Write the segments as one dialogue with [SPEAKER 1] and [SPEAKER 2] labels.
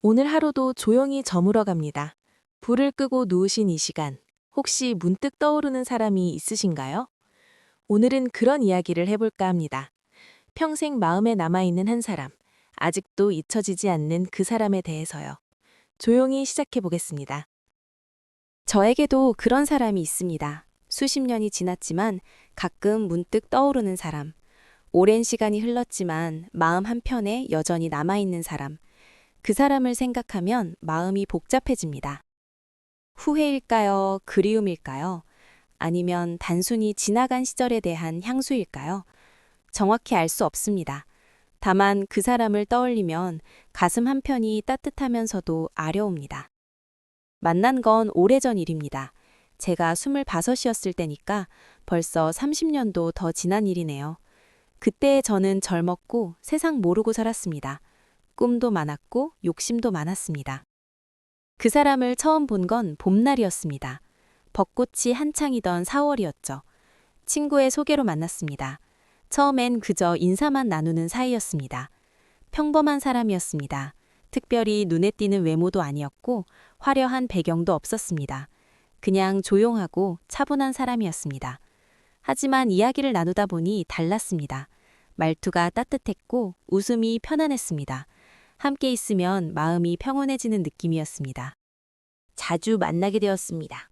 [SPEAKER 1] 오늘 하루도 조용히 저물어 갑니다. 불을 끄고 누우신 이 시간, 혹시 문득 떠오르는 사람이 있으신가요? 오늘은 그런 이야기를 해볼까 합니다. 평생 마음에 남아있는 한 사람, 아직도 잊혀지지 않는 그 사람에 대해서요. 조용히 시작해 보겠습니다.
[SPEAKER 2] 저에게도 그런 사람이 있습니다. 수십 년이 지났지만 가끔 문득 떠오르는 사람. 오랜 시간이 흘렀지만 마음 한편에 여전히 남아있는 사람. 그 사람을 생각하면 마음이 복잡해집니다. 후회일까요? 그리움일까요? 아니면 단순히 지나간 시절에 대한 향수일까요? 정확히 알 수 없습니다. 다만 그 사람을 떠올리면 가슴 한편이 따뜻하면서도 아려옵니다. 만난 건 오래전 일입니다. 제가 25이었을 때니까 벌써 30년도 더 지난 일이네요. 그때 저는 젊었고 세상 모르고 살았습니다. 꿈도 많았고 욕심도 많았습니다. 그 사람을 처음 본 건 봄날이었습니다. 벚꽃이 한창이던 4월이었죠. 친구의 소개로 만났습니다. 처음엔 그저 인사만 나누는 사이였습니다. 평범한 사람이었습니다. 특별히 눈에 띄는 외모도 아니었고 화려한 배경도 없었습니다. 그냥 조용하고 차분한 사람이었습니다. 하지만 이야기를 나누다 보니 달랐습니다. 말투가 따뜻했고 웃음이 편안했습니다. 함께 있으면 마음이 평온해지는 느낌이었습니다.
[SPEAKER 3] 자주 만나게 되었습니다.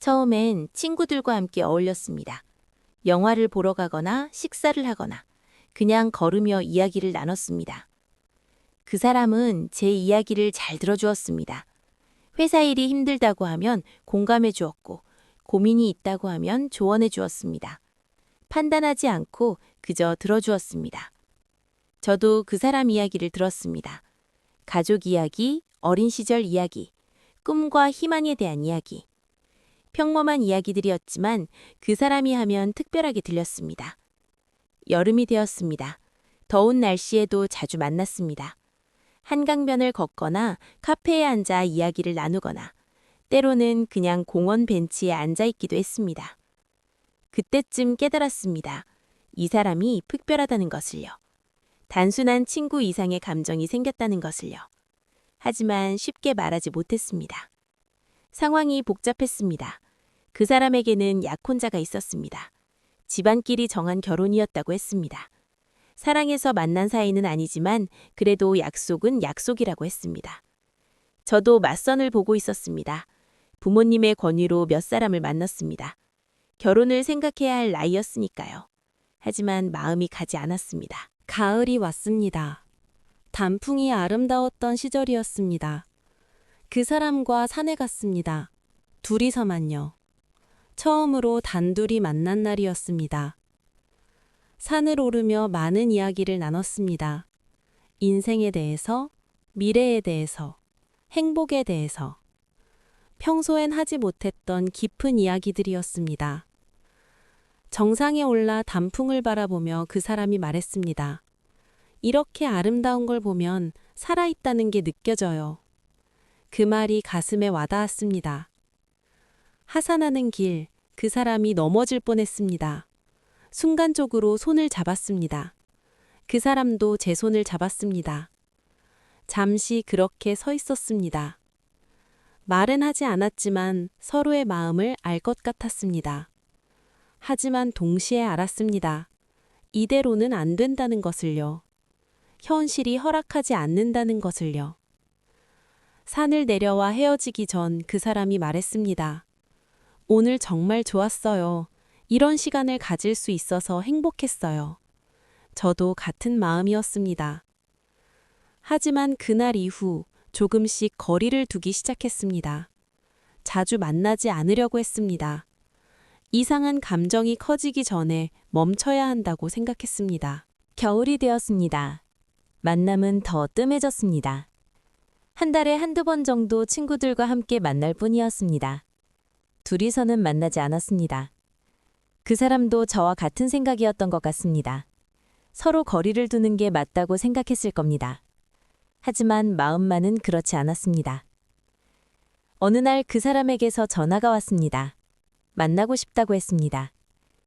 [SPEAKER 3] 처음엔 친구들과 함께 어울렸습니다. 영화를 보러 가거나 식사를 하거나 그냥 걸으며 이야기를 나눴습니다. 그 사람은 제 이야기를 잘 들어주었습니다. 회사 일이 힘들다고 하면 공감해 주었고, 고민이 있다고 하면 조언해 주었습니다. 판단하지 않고 그저 들어주었습니다. 저도 그 사람 이야기를 들었습니다. 가족 이야기, 어린 시절 이야기, 꿈과 희망에 대한 이야기. 평범한 이야기들이었지만 그 사람이 하면 특별하게 들렸습니다. 여름이 되었습니다. 더운 날씨에도 자주 만났습니다. 한강변을 걷거나 카페에 앉아 이야기를 나누거나 때로는 그냥 공원 벤치에 앉아 있기도 했습니다. 그때쯤 깨달았습니다. 이 사람이 특별하다는 것을요. 단순한 친구 이상의 감정이 생겼다는 것을요. 하지만 쉽게 말하지 못했습니다. 상황이 복잡했습니다. 그 사람에게는 약혼자가 있었습니다. 집안끼리 정한 결혼이었다고 했습니다. 사랑해서 만난 사이는 아니지만 그래도 약속은 약속이라고 했습니다. 저도 맞선을 보고 있었습니다. 부모님의 권유로 몇 사람을 만났습니다. 결혼을 생각해야 할 나이였으니까요. 하지만 마음이 가지 않았습니다.
[SPEAKER 2] 가을이 왔습니다. 단풍이 아름다웠던 시절이었습니다. 그 사람과 산에 갔습니다. 둘이서만요. 처음으로 단둘이 만난 날이었습니다. 산을 오르며 많은 이야기를 나눴습니다. 인생에 대해서, 미래에 대해서, 행복에 대해서. 평소엔 하지 못했던 깊은 이야기들이었습니다. 정상에 올라 단풍을 바라보며 그 사람이 말했습니다. 이렇게 아름다운 걸 보면 살아있다는 게 느껴져요. 그 말이 가슴에 와닿았습니다. 하산하는 길, 그 사람이 넘어질 뻔했습니다. 순간적으로 손을 잡았습니다. 그 사람도 제 손을 잡았습니다. 잠시 그렇게 서 있었습니다. 말은 하지 않았지만 서로의 마음을 알 것 같았습니다. 하지만 동시에 알았습니다. 이대로는 안 된다는 것을요. 현실이 허락하지 않는다는 것을요. 산을 내려와 헤어지기 전 그 사람이 말했습니다. 오늘 정말 좋았어요. 이런 시간을 가질 수 있어서 행복했어요. 저도 같은 마음이었습니다. 하지만 그날 이후 조금씩 거리를 두기 시작했습니다. 자주 만나지 않으려고 했습니다. 이상한 감정이 커지기 전에 멈춰야 한다고 생각했습니다.
[SPEAKER 3] 겨울이 되었습니다. 만남은 더 뜸해졌습니다. 한 달에 한두 번 정도 친구들과 함께 만날 뿐이었습니다. 둘이서는 만나지 않았습니다. 그 사람도 저와 같은 생각이었던 것 같습니다. 서로 거리를 두는 게 맞다고 생각했을 겁니다. 하지만 마음만은 그렇지 않았습니다. 어느 날 그 사람에게서 전화가 왔습니다. 만나고 싶다고 했습니다.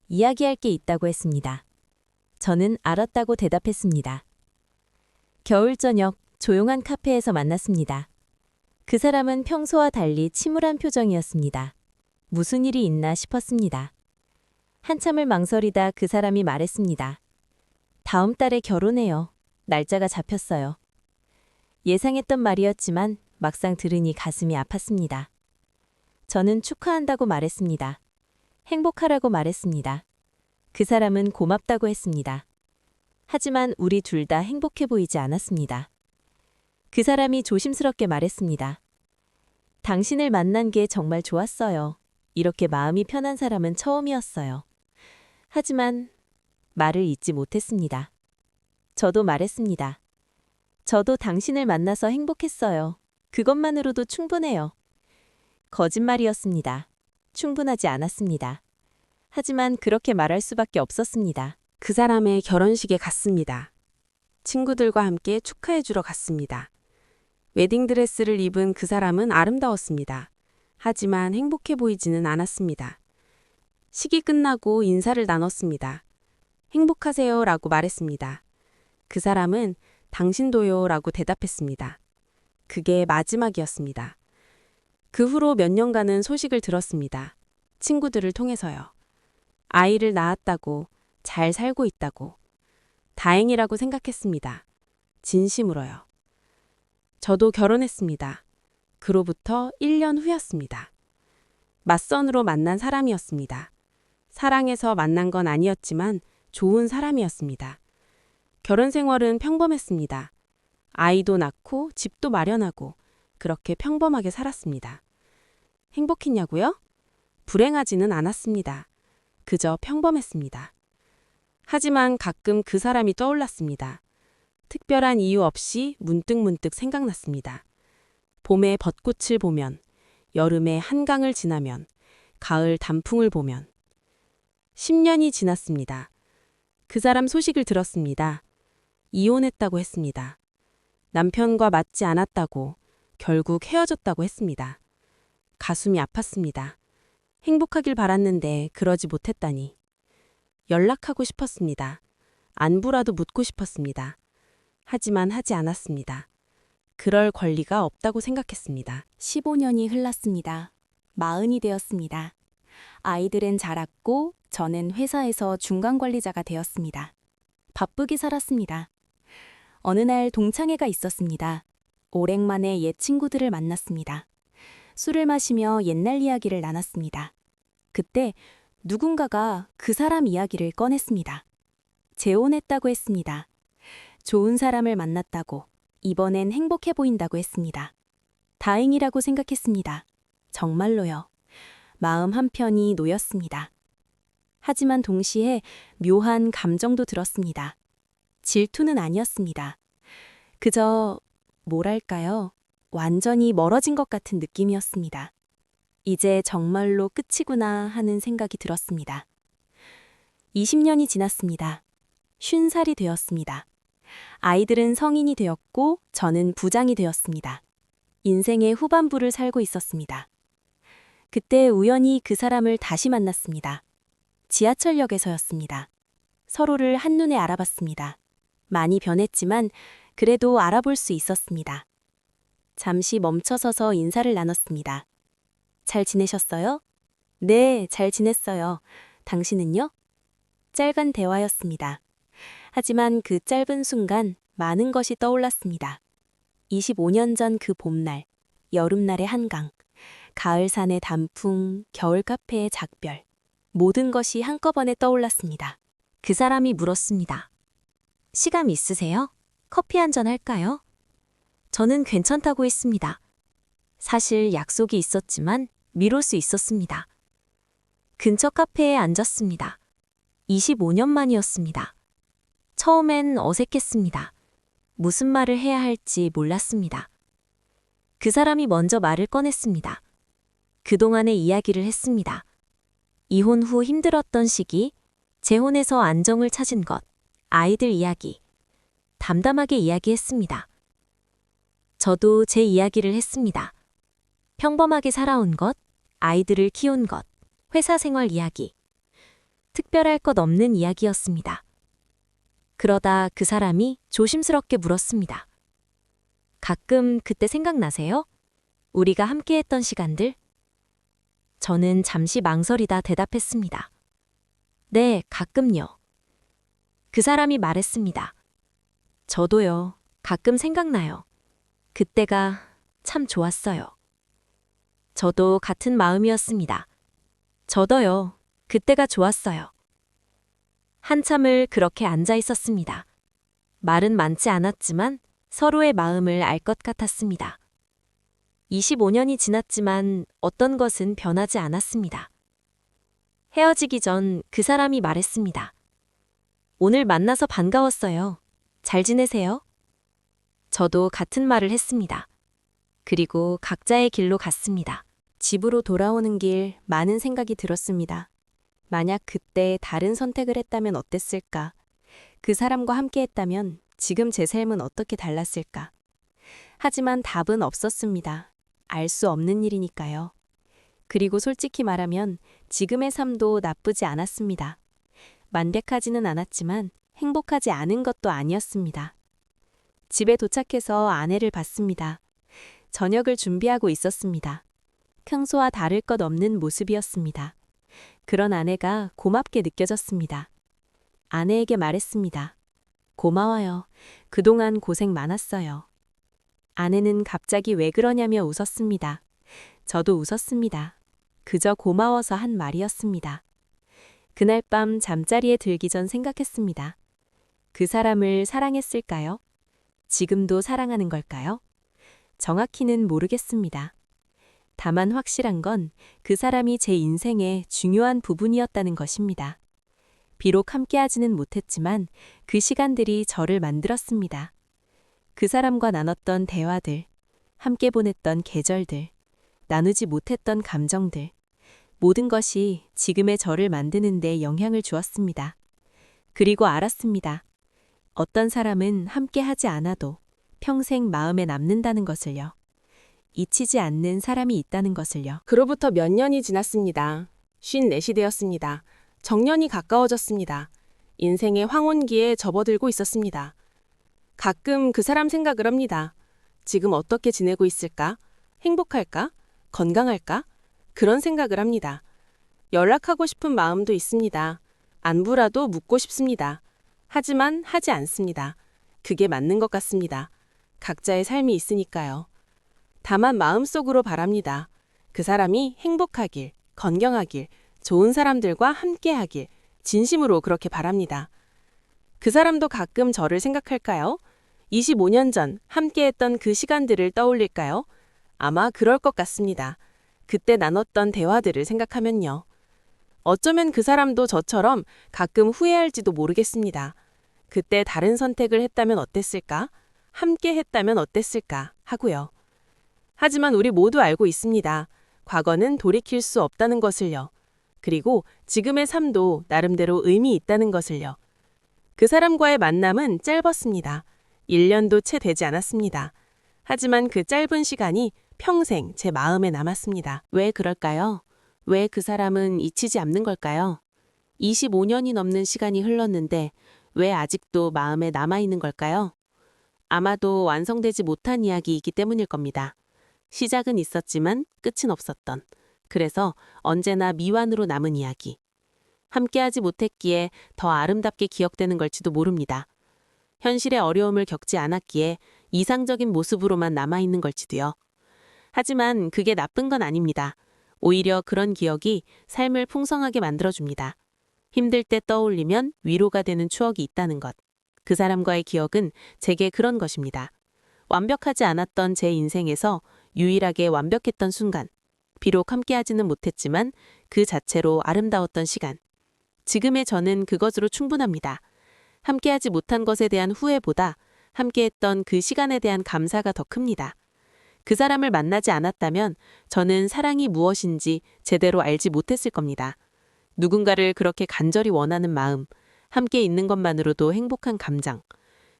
[SPEAKER 3] 이야기할 게 있다고 했습니다. 저는 알았다고 대답했습니다. 겨울 저녁
[SPEAKER 1] 조용한 카페에서 만났습니다. 그 사람은 평소와 달리 침울한 표정이었습니다. 무슨 일이 있나 싶었습니다. 한참을 망설이다 그 사람이 말했습니다. 다음 달에 결혼해요. 날짜가 잡혔어요. 예상했던 말이었지만 막상 들으니 가슴이 아팠습니다. 저는 축하한다고 말했습니다. 행복하라고 말했습니다. 그 사람은 고맙다고 했습니다. 하지만 우리 둘 다 행복해 보이지 않았습니다. 그 사람이 조심스럽게 말했습니다. 당신을 만난 게 정말 좋았어요. 이렇게 마음이 편한 사람은 처음이었어요. 하지만 말을 잇지 못했습니다. 저도 말했습니다. 저도 당신을 만나서 행복했어요. 그것만으로도 충분해요. 거짓말이었습니다. 충분하지 않았습니다. 하지만 그렇게 말할 수밖에 없었습니다.
[SPEAKER 2] 그 사람의 결혼식에 갔습니다. 친구들과 함께 축하해주러 갔습니다. 웨딩드레스를 입은 그 사람은 아름다웠습니다. 하지만 행복해 보이지는 않았습니다. 식이 끝나고 인사를 나눴습니다. 행복하세요 라고 말했습니다. 그 사람은 당신도요 라고 대답했습니다. 그게 마지막이었습니다. 그 후로 몇 년간은 소식을 들었습니다. 친구들을 통해서요. 아이를 낳았다고, 잘 살고 있다고. 다행이라고 생각했습니다. 진심으로요. 저도 결혼했습니다. 그로부터 1년 후였습니다. 맞선으로 만난 사람이었습니다. 사랑해서 만난 건 아니었지만 좋은 사람이었습니다. 결혼 생활은 평범했습니다. 아이도 낳고 집도 마련하고 그렇게 평범하게 살았습니다. 행복했냐고요? 불행하지는 않았습니다. 그저 평범했습니다. 하지만 가끔 그 사람이 떠올랐습니다. 특별한 이유 없이 문득문득 생각났습니다. 봄에 벚꽃을 보면, 여름에 한강을 지나면, 가을 단풍을 보면. 10년이 지났습니다. 그 사람 소식을 들었습니다. 이혼했다고 했습니다. 남편과 맞지 않았다고, 결국 헤어졌다고 했습니다. 가슴이 아팠습니다. 행복하길 바랐는데 그러지 못했다니. 연락하고 싶었습니다. 안부라도 묻고 싶었습니다. 하지만 하지 않았습니다. 그럴 권리가 없다고 생각했습니다.
[SPEAKER 4] 15년이 흘렀습니다. 40이 되었습니다. 아이들은 자랐고 저는 회사에서 중간 관리자가 되었습니다. 바쁘게 살았습니다. 어느 날 동창회가 있었습니다. 오랜만에 옛 친구들을 만났습니다. 술을 마시며 옛날 이야기를 나눴습니다. 그때 누군가가 그 사람 이야기를 꺼냈습니다. 재혼했다고 했습니다. 좋은 사람을 만났다고, 이번엔 행복해 보인다고 했습니다. 다행이라고 생각했습니다. 정말로요. 마음 한편이 놓였습니다. 하지만 동시에 묘한 감정도 들었습니다. 질투는 아니었습니다. 그저 뭐랄까요? 완전히 멀어진 것 같은 느낌이었습니다. 이제 정말로 끝이구나 하는 생각이 들었습니다. 20년이 지났습니다. 50살이 되었습니다. 아이들은 성인이 되었고 저는 부장이 되었습니다. 인생의 후반부를 살고 있었습니다. 그때 우연히 그 사람을 다시 만났습니다. 지하철역에서였습니다. 서로를 한눈에 알아봤습니다. 많이 변했지만 그래도 알아볼 수 있었습니다. 잠시 멈춰서서 인사를 나눴습니다. 잘 지내셨어요? 네, 잘 지냈어요. 당신은요? 짧은 대화였습니다. 하지만 그 짧은 순간 많은 것이 떠올랐습니다. 25년 전 그 봄날, 여름날의 한강, 가을산의 단풍, 겨울 카페의 작별, 모든 것이 한꺼번에 떠올랐습니다.
[SPEAKER 1] 그 사람이 물었습니다. 시간 있으세요? 커피 한 잔 할까요? 저는 괜찮다고 했습니다. 사실 약속이 있었지만 미룰 수 있었습니다. 근처 카페에 앉았습니다. 25년 만이었습니다. 처음엔 어색했습니다. 무슨 말을 해야 할지 몰랐습니다. 그 사람이 먼저 말을 꺼냈습니다. 그동안의 이야기를 했습니다. 이혼 후 힘들었던 시기, 재혼해서 안정을 찾은 것, 아이들 이야기, 담담하게 이야기했습니다. 저도 제 이야기를 했습니다. 평범하게 살아온 것, 아이들을 키운 것, 회사 생활 이야기. 특별할 것 없는 이야기였습니다. 그러다 그 사람이 조심스럽게 물었습니다.
[SPEAKER 4] 가끔 그때 생각나세요? 우리가 함께했던 시간들? 저는 잠시 망설이다 대답했습니다. 네, 가끔요. 그 사람이 말했습니다. 저도요. 가끔 생각나요. 그때가 참 좋았어요. 저도 같은 마음이었습니다. 저도요. 그때가 좋았어요. 한참을 그렇게 앉아 있었습니다. 말은 많지 않았지만 서로의 마음을 알 것 같았습니다. 25년이 지났지만 어떤 것은 변하지 않았습니다. 헤어지기 전 그 사람이 말했습니다. 오늘 만나서 반가웠어요. 잘 지내세요? 저도 같은 말을 했습니다. 그리고 각자의 길로 갔습니다. 집으로 돌아오는 길 많은 생각이 들었습니다. 만약 그때 다른 선택을 했다면 어땠을까? 그 사람과 함께 했다면 지금 제 삶은 어떻게 달랐을까? 하지만 답은 없었습니다. 알 수 없는 일이니까요. 그리고 솔직히 말하면 지금의 삶도 나쁘지 않았습니다. 완벽하지는 않았지만 행복하지 않은 것도 아니었습니다. 집에 도착해서 아내를 봤습니다. 저녁을 준비하고 있었습니다. 평소와 다를 것 없는 모습이었습니다. 그런 아내가 고맙게 느껴졌습니다. 아내에게 말했습니다. 고마워요. 그동안 고생 많았어요. 아내는 갑자기 왜 그러냐며 웃었습니다. 저도 웃었습니다. 그저 고마워서 한 말이었습니다. 그날 밤 잠자리에 들기 전 생각했습니다. 그 사람을 사랑했을까요? 지금도 사랑하는 걸까요? 정확히는 모르겠습니다. 다만 확실한 건 그 사람이 제 인생의 중요한 부분이었다는 것입니다. 비록 함께하지는 못했지만 그 시간들이 저를 만들었습니다. 그 사람과 나눴던 대화들, 함께 보냈던 계절들, 나누지 못했던 감정들, 모든 것이 지금의 저를 만드는 데 영향을 주었습니다. 그리고 알았습니다. 어떤 사람은 함께하지 않아도 평생 마음에 남는다는 것을요. 잊히지 않는 사람이 있다는 것을요.
[SPEAKER 2] 그로부터 몇 년이 지났습니다. 54이 되었습니다. 정년이 가까워졌습니다. 인생의 황혼기에 접어들고 있었습니다. 가끔 그 사람 생각을 합니다. 지금 어떻게 지내고 있을까? 행복할까? 건강할까? 그런 생각을 합니다. 연락하고 싶은 마음도 있습니다. 안부라도 묻고 싶습니다. 하지만 하지 않습니다. 그게 맞는 것 같습니다. 각자의 삶이 있으니까요. 다만 마음속으로 바랍니다. 그 사람이 행복하길, 건강하길, 좋은 사람들과 함께하길, 진심으로 그렇게 바랍니다. 그 사람도 가끔 저를 생각할까요? 25년 전 함께했던 그 시간들을 떠올릴까요? 아마 그럴 것 같습니다. 그때 나눴던 대화들을 생각하면요. 어쩌면 그 사람도 저처럼 가끔 후회할지도 모르겠습니다. 그때 다른 선택을 했다면 어땠을까? 함께 했다면 어땠을까? 하고요. 하지만 우리 모두 알고 있습니다. 과거는 돌이킬 수 없다는 것을요. 그리고 지금의 삶도 나름대로 의미 있다는 것을요. 그 사람과의 만남은 짧았습니다. 1년도 채 되지 않았습니다. 하지만 그 짧은 시간이 평생 제 마음에 남았습니다. 왜 그럴까요? 왜 그 사람은 잊히지 않는 걸까요? 25년이 넘는 시간이 흘렀는데 왜 아직도 마음에 남아있는 걸까요? 아마도 완성되지 못한 이야기이기 때문일 겁니다. 시작은 있었지만 끝은 없었던, 그래서 언제나 미완으로 남은 이야기. 함께하지 못했기에 더 아름답게 기억되는 걸지도 모릅니다. 현실의 어려움을 겪지 않았기에 이상적인 모습으로만 남아있는 걸지도요. 하지만 그게 나쁜 건 아닙니다. 오히려 그런 기억이 삶을 풍성하게 만들어줍니다. 힘들 때 떠올리면 위로가 되는 추억이 있다는 것. 그 사람과의 기억은 제게 그런 것입니다. 완벽하지 않았던 제 인생에서 유일하게 완벽했던 순간. 비록 함께하지는 못했지만 그 자체로 아름다웠던 시간. 지금의 저는 그것으로 충분합니다. 함께하지 못한 것에 대한 후회보다 함께했던 그 시간에 대한 감사가 더 큽니다. 그 사람을 만나지 않았다면 저는 사랑이 무엇인지 제대로 알지 못했을 겁니다. 누군가를 그렇게 간절히 원하는 마음, 함께 있는 것만으로도 행복한 감정,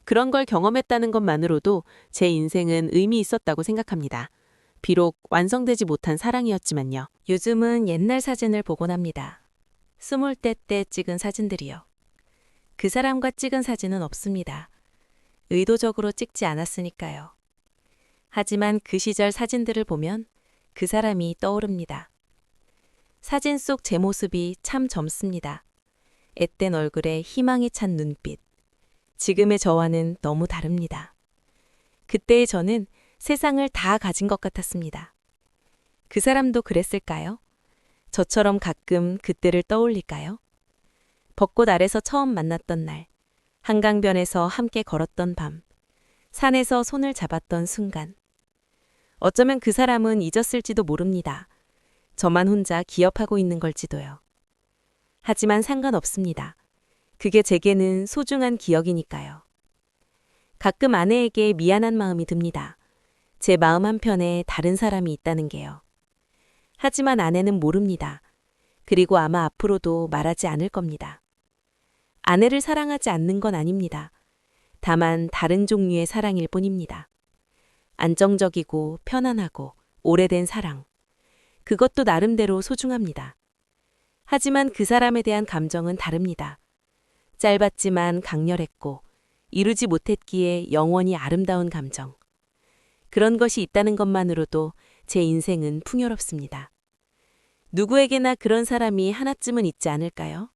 [SPEAKER 2] 그런 걸 경험했다는 것만으로도 제 인생은 의미 있었다고 생각합니다. 비록 완성되지 못한 사랑이었지만요.
[SPEAKER 1] 요즘은 옛날 사진을 보곤 합니다. 20대 때 찍은 사진들이요. 그 사람과 찍은 사진은 없습니다. 의도적으로 찍지 않았으니까요.
[SPEAKER 3] 하지만 그 시절 사진들을 보면 그 사람이 떠오릅니다. 사진 속 제 모습이 참 젊습니다. 앳된 얼굴에 희망이 찬 눈빛. 지금의 저와는 너무 다릅니다. 그때의 저는 세상을 다 가진 것 같았습니다. 그 사람도 그랬을까요? 저처럼 가끔 그때를 떠올릴까요? 벚꽃 아래서 처음 만났던 날, 한강변에서 함께 걸었던 밤, 산에서 손을 잡았던 순간. 어쩌면 그 사람은 잊었을지도 모릅니다. 저만 혼자 기억하고 있는 걸지도요. 하지만 상관없습니다. 그게 제게는 소중한 기억이니까요. 가끔 아내에게 미안한 마음이 듭니다. 제 마음 한편에 다른 사람이 있다는 게요. 하지만 아내는 모릅니다. 그리고 아마 앞으로도 말하지 않을 겁니다. 아내를 사랑하지 않는 건 아닙니다. 다만 다른 종류의 사랑일 뿐입니다. 안정적이고 편안하고 오래된 사랑. 그것도 나름대로 소중합니다. 하지만 그 사람에 대한 감정은 다릅니다. 짧았지만 강렬했고 이루지 못했기에 영원히 아름다운 감정. 그런 것이 있다는 것만으로도 제 인생은 풍요롭습니다. 누구에게나 그런 사람이 하나쯤은 있지 않을까요?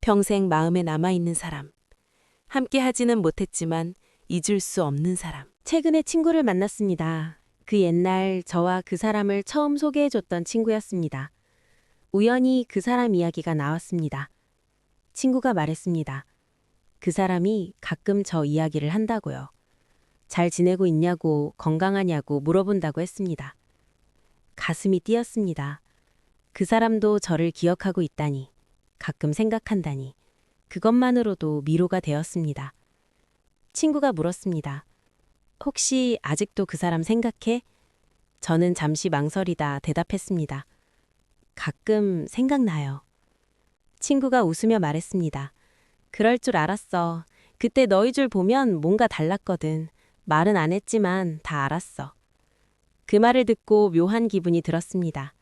[SPEAKER 3] 평생 마음에 남아있는 사람. 함께 하지는 못했지만 잊을 수 없는 사람.
[SPEAKER 2] 최근에 친구를 만났습니다. 그 옛날 저와 그 사람을 처음 소개해줬던 친구였습니다. 우연히 그 사람 이야기가 나왔습니다. 친구가 말했습니다. 그 사람이 가끔 저 이야기를 한다고요. 잘 지내고 있냐고, 건강하냐고 물어본다고 했습니다. 가슴이 뛰었습니다. 그 사람도 저를 기억하고 있다니, 가끔 생각한다니, 그것만으로도 위로가 되었습니다. 친구가 물었습니다. 혹시 아직도 그 사람 생각해? 저는 잠시 망설이다 대답했습니다. 가끔 생각나요. 친구가 웃으며 말했습니다. 그럴 줄 알았어. 그때 너희 줄 보면 뭔가 달랐거든. 말은 안 했지만 다 알았어. 그 말을 듣고 묘한 기분이 들었습니다.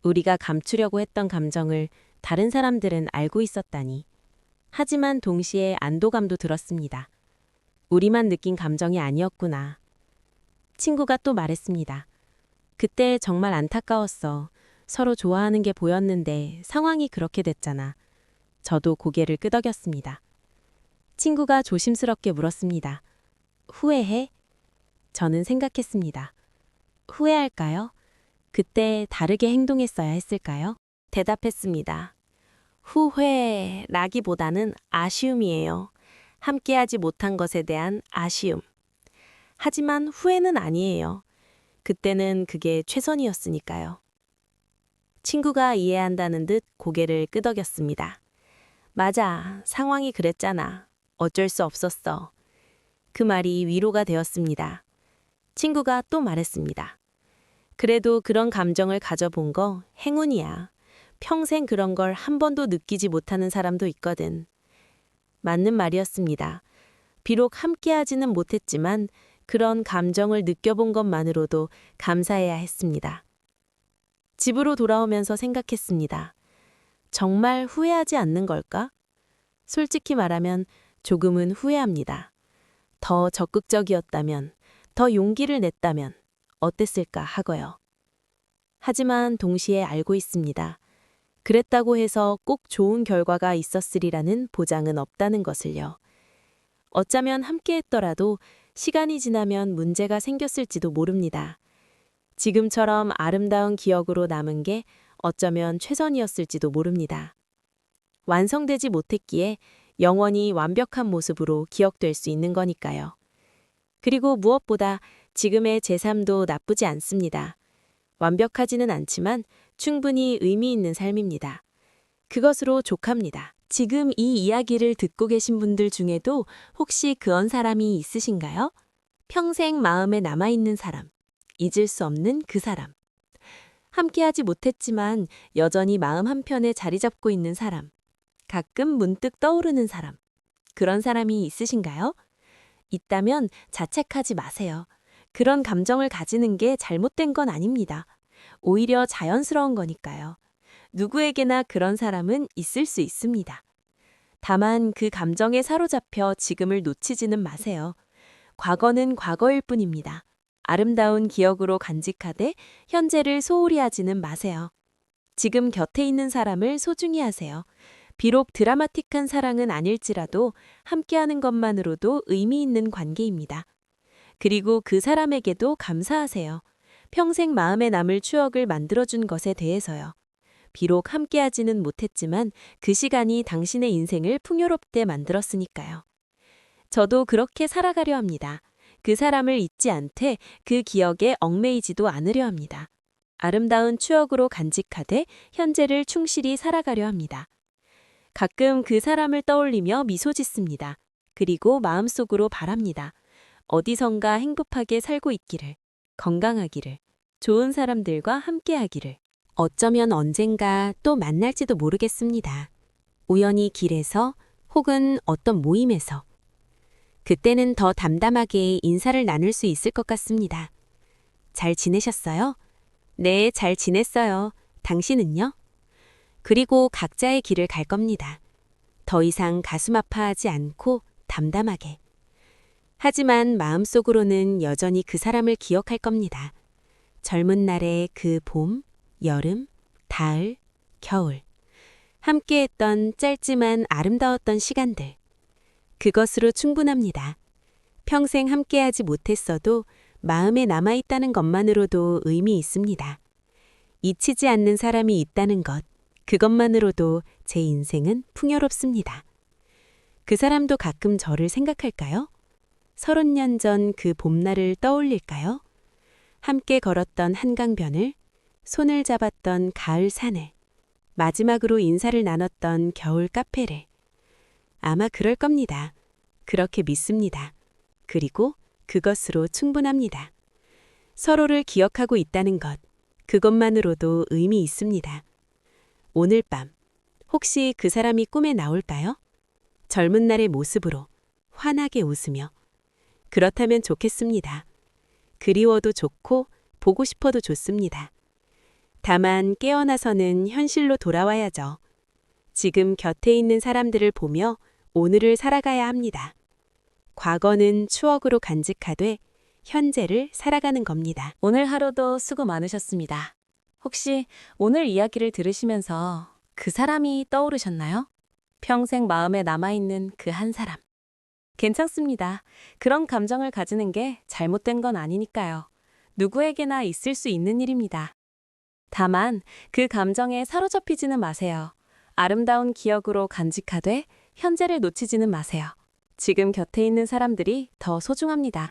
[SPEAKER 2] 우리가 감추려고 했던 감정을 다른 사람들은 알고 있었다니. 하지만 동시에 안도감도 들었습니다. 우리만 느낀 감정이 아니었구나. 친구가 또 말했습니다. 그때 정말 안타까웠어. 서로 좋아하는 게 보였는데 상황이 그렇게 됐잖아. 저도 고개를 끄덕였습니다. 친구가 조심스럽게 물었습니다. 후회해? 저는 생각했습니다. 후회할까요? 그때 다르게 행동했어야 했을까요? 대답했습니다. 후회라기보다는 아쉬움이에요. 함께하지 못한 것에 대한 아쉬움. 하지만 후회는 아니에요. 그때는 그게 최선이었으니까요. 친구가 이해한다는 듯 고개를 끄덕였습니다. 맞아, 상황이 그랬잖아. 어쩔 수 없었어. 그 말이 위로가 되었습니다. 친구가 또 말했습니다. 그래도 그런 감정을 가져본 거 행운이야. 평생 그런 걸 한 번도 느끼지 못하는 사람도 있거든. 맞는 말이었습니다. 비록 함께하지는 못했지만 그런 감정을 느껴본 것만으로도 감사해야 했습니다. 집으로 돌아오면서 생각했습니다. 정말 후회하지 않는 걸까? 솔직히 말하면 조금은 후회합니다. 더 적극적이었다면, 더 용기를 냈다면 어땠을까 하고요. 하지만 동시에 알고 있습니다. 그랬다고 해서 꼭 좋은 결과가 있었으리라는 보장은 없다는 것을요. 어쩌면 함께했더라도 시간이 지나면 문제가 생겼을지도 모릅니다. 지금처럼 아름다운 기억으로 남은 게 어쩌면 최선이었을지도 모릅니다. 완성되지 못했기에 영원히 완벽한 모습으로 기억될 수 있는 거니까요. 그리고 무엇보다 지금의 제 삶도 나쁘지 않습니다. 완벽하지는 않지만 충분히 의미 있는 삶입니다. 그것으로 족합니다.
[SPEAKER 1] 지금 이 이야기를 듣고 계신 분들 중에도 혹시 그런 사람이 있으신가요? 평생 마음에 남아있는 사람, 잊을 수 없는 그 사람. 함께하지 못했지만 여전히 마음 한편에 자리 잡고 있는 사람. 가끔 문득 떠오르는 사람. 그런 사람이 있으신가요? 있다면 자책하지 마세요. 그런 감정을 가지는 게 잘못된 건 아닙니다. 오히려 자연스러운 거니까요. 누구에게나 그런 사람은 있을 수 있습니다. 다만 그 감정에 사로잡혀 지금을 놓치지는 마세요. 과거는 과거일 뿐입니다. 아름다운 기억으로 간직하되 현재를 소홀히 하지는 마세요. 지금 곁에 있는 사람을 소중히 하세요. 비록 드라마틱한 사랑은 아닐지라도 함께하는 것만으로도 의미 있는 관계입니다. 그리고 그 사람에게도 감사하세요. 평생 마음에 남을 추억을 만들어준 것에 대해서요. 비록 함께하지는 못했지만 그 시간이 당신의 인생을 풍요롭게 만들었으니까요. 저도 그렇게 살아가려 합니다. 그 사람을 잊지 않되 그 기억에 얽매이지도 않으려 합니다. 아름다운 추억으로 간직하되 현재를 충실히 살아가려 합니다. 가끔 그 사람을 떠올리며 미소 짓습니다. 그리고 마음속으로 바랍니다. 어디선가 행복하게 살고 있기를, 건강하기를, 좋은 사람들과 함께하기를. 어쩌면 언젠가 또 만날지도 모르겠습니다. 우연히 길에서 혹은 어떤 모임에서. 그때는 더 담담하게 인사를 나눌 수 있을 것 같습니다. 잘 지내셨어요? 네, 잘 지냈어요. 당신은요? 그리고 각자의 길을 갈 겁니다. 더 이상 가슴 아파하지 않고 담담하게. 하지만 마음속으로는 여전히 그 사람을 기억할 겁니다. 젊은 날의 그 봄, 여름, 가을, 겨울. 함께했던 짧지만 아름다웠던 시간들. 그것으로 충분합니다. 평생 함께하지 못했어도 마음에 남아있다는 것만으로도 의미 있습니다. 잊히지 않는 사람이 있다는 것, 그것만으로도 제 인생은 풍요롭습니다. 그 사람도 가끔 저를 생각할까요? 30년 전 그 봄날을 떠올릴까요? 함께 걸었던 한강변을, 손을 잡았던 가을 산을, 마지막으로 인사를 나눴던 겨울 카페를. 아마 그럴 겁니다. 그렇게 믿습니다. 그리고 그것으로 충분합니다. 서로를 기억하고 있다는 것, 그것만으로도 의미 있습니다. 오늘 밤, 혹시 그 사람이 꿈에 나올까요? 젊은 날의 모습으로, 환하게 웃으며. 그렇다면 좋겠습니다. 그리워도 좋고, 보고 싶어도 좋습니다. 다만 깨어나서는 현실로 돌아와야죠. 지금 곁에 있는 사람들을 보며 오늘을 살아가야 합니다. 과거는 추억으로 간직하되 현재를 살아가는 겁니다.
[SPEAKER 2] 오늘 하루도 수고 많으셨습니다. 혹시 오늘 이야기를 들으시면서 그 사람이 떠오르셨나요? 평생 마음에 남아있는 그 한 사람. 괜찮습니다. 그런 감정을 가지는 게 잘못된 건 아니니까요. 누구에게나 있을 수 있는 일입니다. 다만 그 감정에 사로잡히지는 마세요. 아름다운 기억으로 간직하되 현재를 놓치지는 마세요. 지금 곁에 있는 사람들이 더 소중합니다.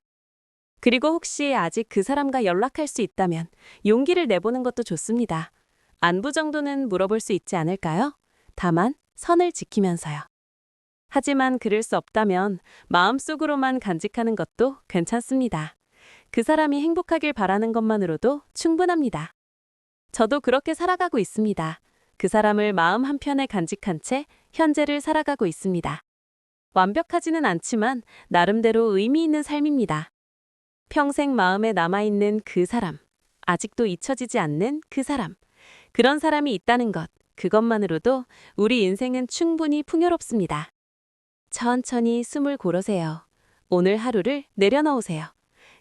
[SPEAKER 2] 그리고 혹시 아직 그 사람과 연락할 수 있다면 용기를 내보는 것도 좋습니다. 안부 정도는 물어볼 수 있지 않을까요? 다만 선을 지키면서요. 하지만 그럴 수 없다면 마음속으로만 간직하는 것도 괜찮습니다. 그 사람이 행복하길 바라는 것만으로도 충분합니다. 저도 그렇게 살아가고 있습니다. 그 사람을 마음 한편에 간직한 채 현재를 살아가고 있습니다. 완벽하지는 않지만 나름대로 의미 있는 삶입니다. 평생 마음에 남아있는 그 사람, 아직도 잊혀지지 않는 그 사람, 그런 사람이 있다는 것, 그것만으로도 우리 인생은 충분히 풍요롭습니다. 천천히 숨을 고르세요. 오늘 하루를 내려놓으세요.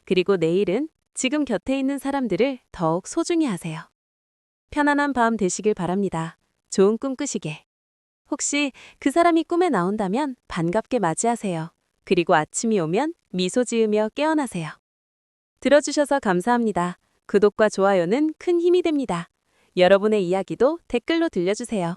[SPEAKER 2] 그리고 내일은 지금 곁에 있는 사람들을 더욱 소중히 하세요. 편안한 밤 되시길 바랍니다. 좋은 꿈 꾸시게. 혹시 그 사람이 꿈에 나온다면 반갑게 맞이하세요. 그리고 아침이 오면 미소 지으며 깨어나세요. 들어주셔서 감사합니다. 구독과 좋아요는 큰 힘이 됩니다. 여러분의 이야기도 댓글로 들려주세요.